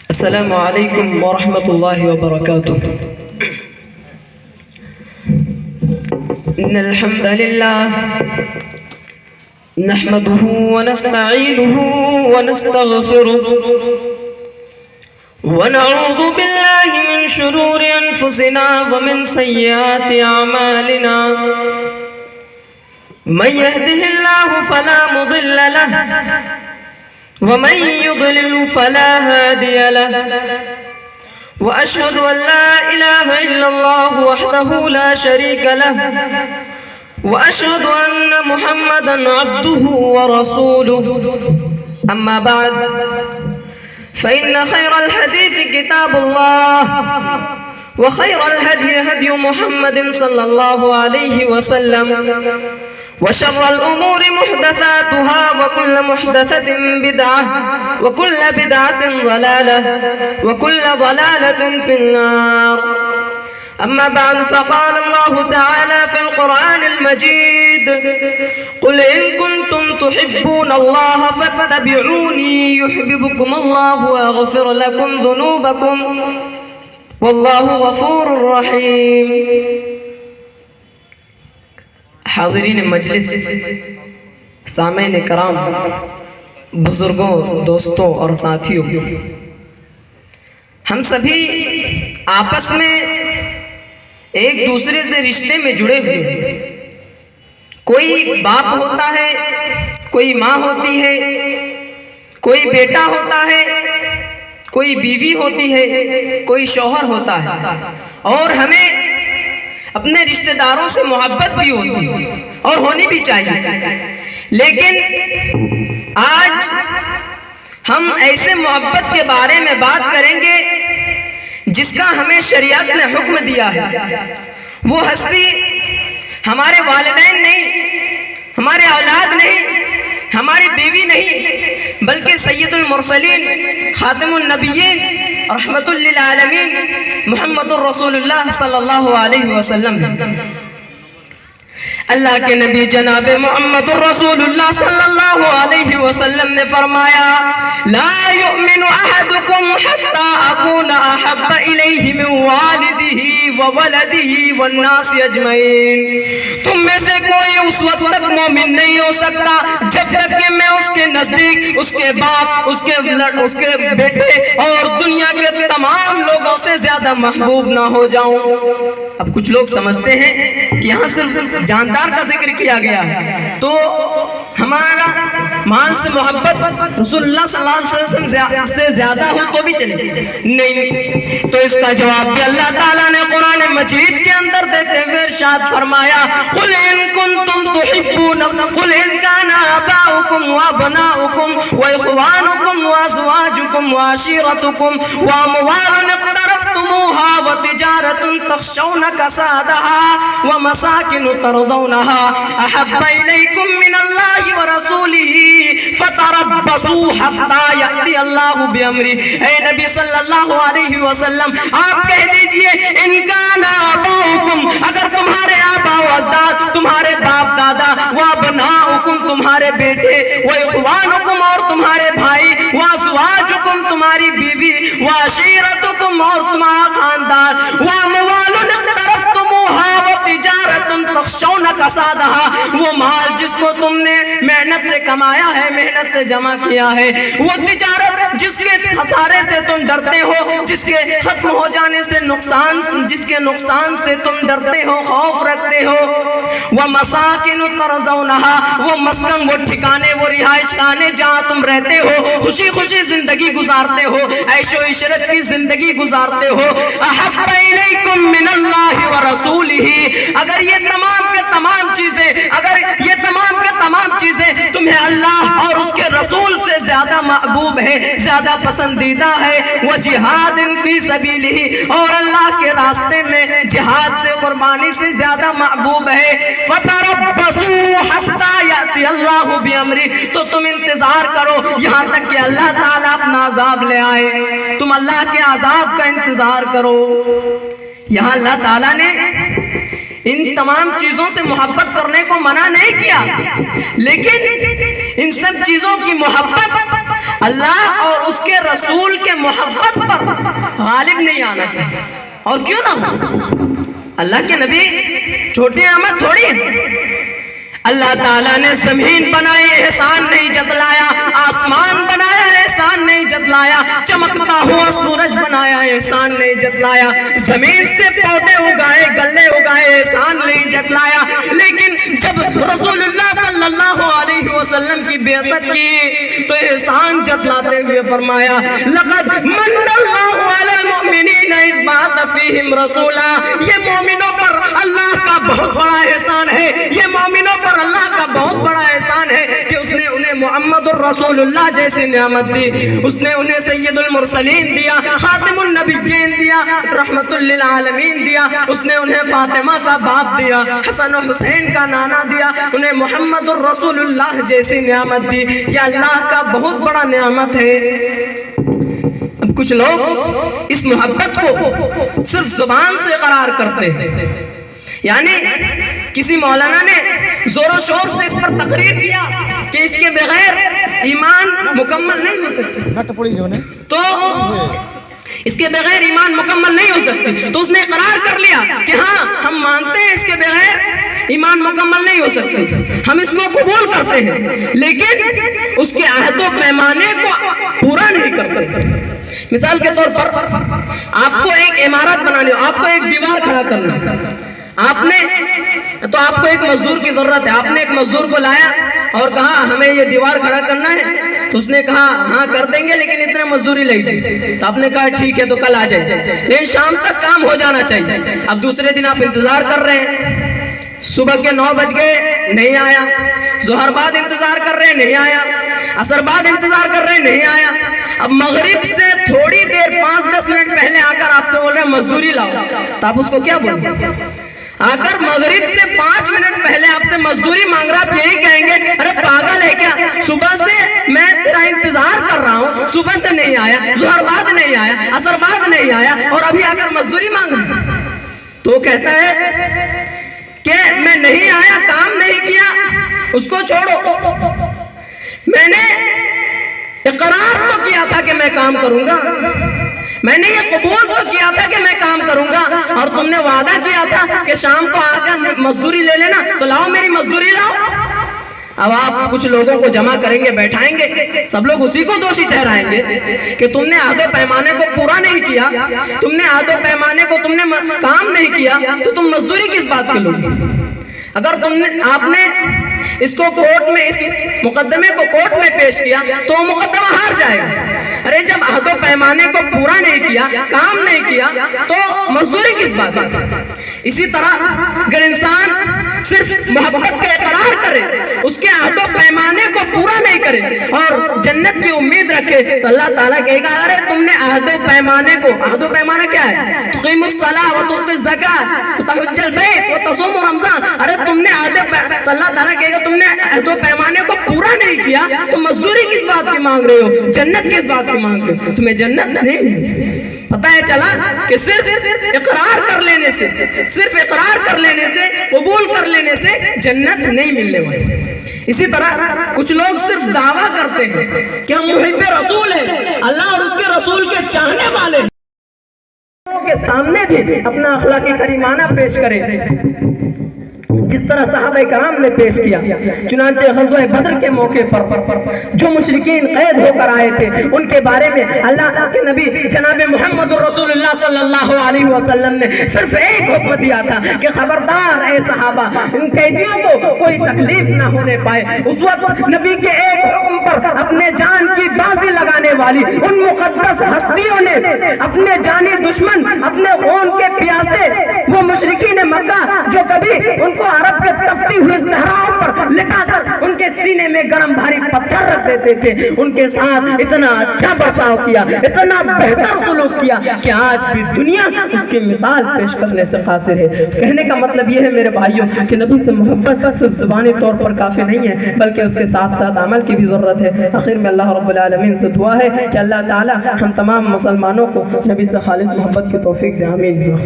السلام علیکم ورحمۃ اللہ وبرکاتہ۔ ان الحمد للہ نحمده ونستعینه ونستغفره ونعوذ باللہ من شرور انفسنا ومن سیئات اعمالنا، من يهده الله فلا مضل له ومن يضلل فلا هادي له، وأشهد أن لا إله إلا الله وحده لا شريك له، وأشهد أن محمدا عبده ورسوله، أما بعد فإن خير الحديث كتاب الله، وخير الهدي هدي محمد صلى الله عليه وسلم، وشر الأمور محدثاتها وكل محدثة بدعة وكل بدعة ضلالة وكل ضلالة في النار. أما بعد فقال الله تعالى في القرآن المجيد: قل إن كنتم تحبون الله فاتبعوني يحببكم الله ويغفر لكم ذنوبكم والله غفور رحيم. حاضرین مجلس، سامعین کرام، بزرگوں، دوستوں اور ساتھیوں، ہم سبھی آپس میں ایک دوسرے سے رشتے میں جڑے ہوئے ہیں۔ کوئی باپ ہوتا ہے، کوئی ماں ہوتی ہے، کوئی بیٹا ہوتا ہے، کوئی بیوی ہوتی ہے، کوئی شوہر ہوتا ہے، اور ہمیں اپنے رشتہ داروں سے محبت بھی ہوتی ہے اور ہونی بھی چاہیے، لیکن آج ہم ایسے محبت کے بارے میں بات کریں گے جس کا ہمیں شریعت نے حکم دیا ہے۔ وہ ہستی ہمارے والدین نہیں، ہمارے اولاد نہیں، ہماری بیوی نہیں، بلکہ سید المرسلین، خاتم النبیین، رحمت للعالمین، محمد الرسول اللہ صلی اللہ علیہ وسلم۔ اللہ کے نبی جناب محمد الرسول اللہ صلی اللہ علیہ وسلم نے فرمایا: لا يؤمن احدكم حتى اكون احب الیہ من والدہ وولدہ والناس اجمعین۔ تم میں سے کوئی اس وقت تک مومن نہیں ہو سکتا جب تک کہ میں اس کے نزدیک، اس کے باپ، اس کے بیٹے اور دنیا کے تمام لوگوں سے زیادہ محبوب نہ ہو جاؤں۔ اب کچھ لوگ سمجھتے ہیں کہ یہاں صرف جاندار کا ذکر کیا گیا ہے تو ہمارا مال سے محبت رسول اللہ صلی اللہ علیہ وسلم سے زیادہ ہو تو بھی چلے، نہیں۔ تو اس کا جواب بھی اللہ تعالیٰ نے قرآن مجید کے اندر دیتے ہوئے ارشاد فرمایا: قل ان کنتم تحبون، قل ان کان آباؤکم وابناؤکم واخوانکم وازواجکم وعشیرتکم واموال اقترفتموها وتجارت تخشون کسادها ومساکن ترضونها احب الیکم من اللہ ورسولہ فتربصوا حتی یأتی اللہ بامرہ۔ اے نبی صلی اللہ علیہ وسلم، آپ کہہ دیجئے ان کان آباؤکم، اگر تمہارے آبا و اجداد، تمہارے باپ دادا، وابناؤکم، تمہارے بیٹے، واخوانکم، اور تمہارے بھائی، وازواجکم، تمہاری بیوی، وعشیرتکم، اور تمہارا خاندان، واموال اقترفتموها وتجارت تخشون کسادها، وہ مال جس کو تم نے محنت سے کمایا ہے، محنت سے جمع کیا ہے، وہ تجارت جس کے خسارے سے تم ڈرتے ہو، جس کے ختم ہو جانے سے جس کے نقصان سے تم ڈرتے ہو، خوف رکھتے ہو، ومساکن ترضونها، وہ مسکن، وہ ٹھکانے، وہ رہائش خانے جہاں تم رہتے ہو، خوشی خوشی زندگی گزارتے ہو، عیش و عشرت کی زندگی گزارتے ہو، احب الیکم من اللہ ورسولہ، اگر یہ تمام کے تمام چیزیں تمہیں اللہ اور اس کے رسول سے زیادہ محبوب ہے، زیادہ پسندیدہ ہے، وہ جہاد فی سبیلہ، اور اللہ کے راستے میں جہاد سے، قربانی سے زیادہ محبوب ہے، فتربصوا حتی یأتی اللہ بامرہ، تو تم انتظار کرو یہاں تک کہ اللہ تعالیٰ اپنا عذاب لے آئے، تم اللہ کے عذاب کا انتظار کرو۔ یہاں اللہ تعالیٰ نے ان تمام چیزوں سے محبت کرنے کو منع نہیں کیا، لیکن ان سب چیزوں کی محبت اللہ اور اس کے رسول کے محبت پر غالب نہیں آنا چاہیے۔ اور کیوں نہ ہو، اللہ کے نبی چھوٹی نعمت تھوڑی ہے۔ اللہ تعالیٰ نے زمین بنائی، احسان نہیں جتلایا، آسمان بنایا، احسان نہیں جتلایا، چمکتا ہوا سورج بنایا، احسان نہیں جتلایا، زمین سے پودے اگائے، گلے اگائے، احسان نہیں جتلایا، لیکن جب رسول اللہ صلی اللہ علیہ وسلم کی بعثت کی تو احسان جتلاتے ہوئے فرمایا لقد من اللہ علی المؤمنین اذ بعث فیہم رسولا، یہ مومنوں پر اللہ کا بہت بڑا احسان ہے، یہ مومنوں پر اللہ کا بہت بڑا احسان ہے کہ اس نے انہیں محمد الرسول اللہ جیسی نعمت دی، اس نے انہیں سید المرسلین دیا، خاتم النبیین دیا، رحمت للعالمین دیا، اس نے انہیں فاطمہ کا باپ دیا، حسن و حسین کا نانا دیا، انہیں محمد الرسول اللہ جیسی نعمت دی۔ یہ اللہ کا بہت بڑا نعمت ہے۔ اب کچھ لوگ اس محبت کو صرف زبان سے اقرار کرتے ہیں، یعنی کسی مولانا نے زور و شور سے اس پر تقریر کیا کہ اس کے بغیر ایمان مکمل نہیں ہو سکتا، تو اس کے بغیر ایمان مکمل نہیں ہو سکتی، تو اس نے اقرار کر لیا کہ ہاں ہم مانتے ہیں اس کے بغیر ایمان مکمل نہیں ہو سکتی، ہم اس کو قبول کرتے ہیں، لیکن اس کے عہد و پیمانے کو پورا نہیں کرتے۔ مثال کے طور پر آپ کو ایک عمارت بنانی ہو، آپ کو ایک دیوار کھڑا کرنا، آپ کو ایک مزدور کی ضرورت ہے، آپ نے ایک مزدور کو لایا اور کہا ہمیں یہ دیوار کھڑا کرنا ہے، تو اس نے کہا ہاں کر دیں گے لیکن اتنا مزدوری لے دی، تو آپ نے کہا ٹھیک ہے تو کل آ جائے، لیکن شام تک کام ہو جانا چاہیے۔ اب دوسرے دن آپ انتظار کر رہے ہیں، صبح کے 9 بج گئے نہیں آیا، ظہر بعد انتظار کر رہے ہیں نہیں آیا، عصر بعد انتظار کر رہے ہیں نہیں آیا، اب مغرب سے تھوڑی دیر 5-10 منٹ پہلے آ کر آپ سے بول رہے ہیں مزدوری لاؤ، تو آپ اس کو کیا بولیں گے؟ آ کر مغرب سے 5 منٹ پہلے آپ سے مزدوری مانگ رہا، آپ یہی کہیں گے ارے پاگل ہے کیا، صبح سے میں تیرا انتظار کر رہا ہوں، صبح سے نہیں آیا، ظہر بعد نہیں آیا، عصر بعد نہیں آیا، اور ابھی آ کر مزدوری مانگ رہا ہے۔ تو وہ کہتا ہے کہ میں نہیں آیا، کام نہیں کیا، اس کو چھوڑو، میں نے اقرار تو کیا تھا کہ میں کام کروں گا، میں نے یہ قبول تو کیا تھا کہ میں کام کروں گا، اور تم نے وعدہ کیا تھا کہ شام کو آ کر مزدوری لے لینا، تو لاؤ میری مزدوری لاؤ۔ اب آپ کچھ لوگوں کو جمع کریں گے، بیٹھائیں گے، سب لوگ اسی کو دوشی ٹھہرائیں گے کہ تم نے عہد و پیمانے کو پورا نہیں کیا، تم نے عہد و پیمانے کو تم نے کام نہیں کیا، تو تم مزدوری کس بات کے لوگے؟ اگر آپ نے اس کو کورٹ میں، اس مقدمے کو کورٹ میں پیش کیا تو وہ مقدمہ ہار جائے گا۔ ارے جب عہد و پیمانے کو پورا نہیں کیا، کام نہیں کیا، تو مزدوری کس بات ہے؟ اسی طرح اگر انسان صرف محبت کا اقرار کرے، اس کے عہد و پیمانے کو پورا نہیں کرے اور جنت کی امید رکھے، تو اللہ تعالیٰ کہے گا ارے تم نے عہد و پیمانے کو، عہد و پیمانہ کیا ہے؟ تقیم الصلاۃ وتؤتی الزکاۃ وتحج البیت وتصوم رمضان، ارے تم نے تو اللہ تعالیٰ کہے گا تم نے عہد و پیمانے کو پورا نہیں کیا، تو مزدوری کس بات کی مانگ رہے ہو، جنت کس بات کی مانگ رہے ہو؟ تمہیں جنت نہیں ملی۔ پتہ ہے چلا کہ صرف اقرار کر لینے سے، صرف اقرار کر لینے سے، قبول کر لینے سے جنت نہیں ملنے والی۔ اسی طرح کچھ لوگ صرف دعویٰ کرتے ہیں کہ ہم محب رسول ہیں، اللہ اور اس کے رسول کے چاہنے والے ہیں، کے سامنے بھی اپنا اخلاقی کریمانہ پیش کریں جس طرح صحابہ کرام نے پیش کیا۔ چنانچہ غزوہ بدر کے موقع پر جو مشرکین قید ہو کر آئے تھے، ان کے بارے میں اللہ کے نبی جناب محمد رسول اللہ صلی اللہ علیہ وسلم نے صرف ایک حکم دیا تھا کہ خبردار اے صحابہ، ان قیدیوں کو کوئی تکلیف نہ ہونے پائے۔ اس وقت نبی کے ایک حکم پر اپنے جان کی بازی لگانے والی ان مقدس ہستیوں نے اپنے جانی دشمن، اپنے خون کے پیاسے وہ مشرکین مکہ جو کبھی ان کو عرب کے تپتی ہوئی صحراؤں پر لٹا کر ان کے سینے میں گرم بھاری پتھر رکھ دیتے تھے، ان کے ساتھ اتنا اچھا برتاؤ کیا، اتنا بہتر سلوک کیا کہ آج بھی دنیا اس کی مثال پیش کرنے سے قاصر ہے۔ کہنے کا مطلب یہ ہے میرے بھائیوں کہ نبی سے محبت صرف زبانی طور پر کافی نہیں ہے، بلکہ اس کے ساتھ ساتھ عمل کی بھی ضرورت ہے۔ آخر میں اللہ رب العالمین سے دعا ہے کہ اللہ تعالی ہم تمام مسلمانوں کو نبی سے خالص محبت کی توفیق دے، آمین۔